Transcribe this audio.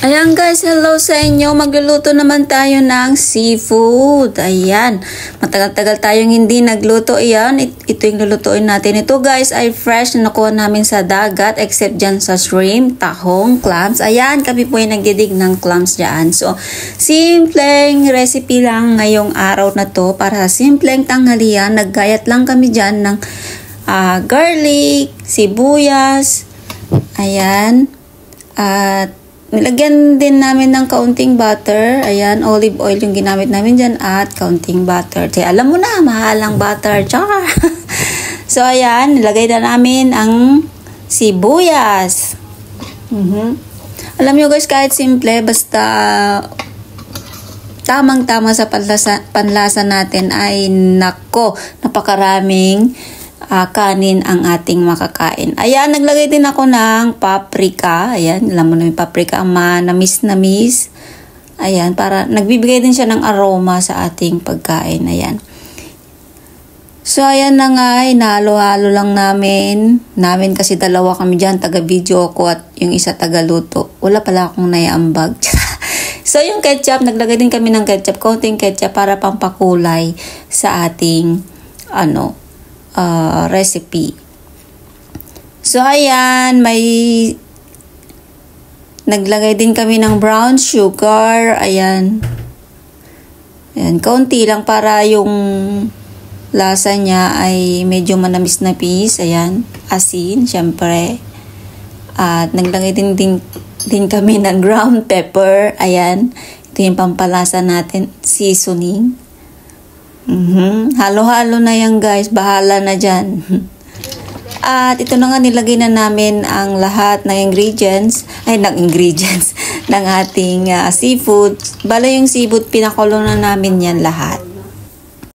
Ayan guys, hello sa inyo. Magluluto naman tayo ng seafood. Ayan, matagal-tagal tayong hindi nagluto. Ayan, ito yung lulutuin natin. Ito guys ay fresh na nakuha namin sa dagat except dyan sa shrimp, tahong, clams. Ayan, kami po yung nagdidig ng clams dyan. So, simpleng recipe lang ngayong araw na to para sa simpleng tanghalian. Naggayat lang kami dyan ng garlic, sibuyas, ayan, at nilagyan din namin ng kaunting butter. Ayan, olive oil yung ginamit namin dyan at kaunting butter. Kaya alam mo na, mahalang butter. Char! So, ayan, nilagay na namin ang sibuyas. Alam nyo guys, kahit simple, basta tamang-tama sa panlasa natin ay nako, napakaraming kanin ang ating makakain. Ayan, naglagay din ako ng paprika. Ayan, alam mo na yung paprika, ang manamis-namis. Ayan, para nagbibigay din siya ng aroma sa ating pagkain. Ayan. So, ayan na nga, inahalo-halo lang namin. Namin kasi dalawa kami dyan, taga-video ako at yung isa taga-luto. Wala pala akong naiambag. So, yung ketchup, naglagay din kami ng ketchup, konting ketchup para pampakulay sa ating, recipe. So, ayan, may naglagay din kami ng brown sugar. Ayan. Ayan, kaunti lang para yung lasa niya ay medyo manamis-napis. Ayan, asin, syempre. At naglagay din kami ng ground pepper. Ayan, ito yung pampalasa natin, seasoning. Halo-halo na yan guys, bahala na dyan. At ito na nga, nilagay na namin ang lahat ng ingredients ng ating seafood. Bala yung seafood, pinakulo na namin yan lahat.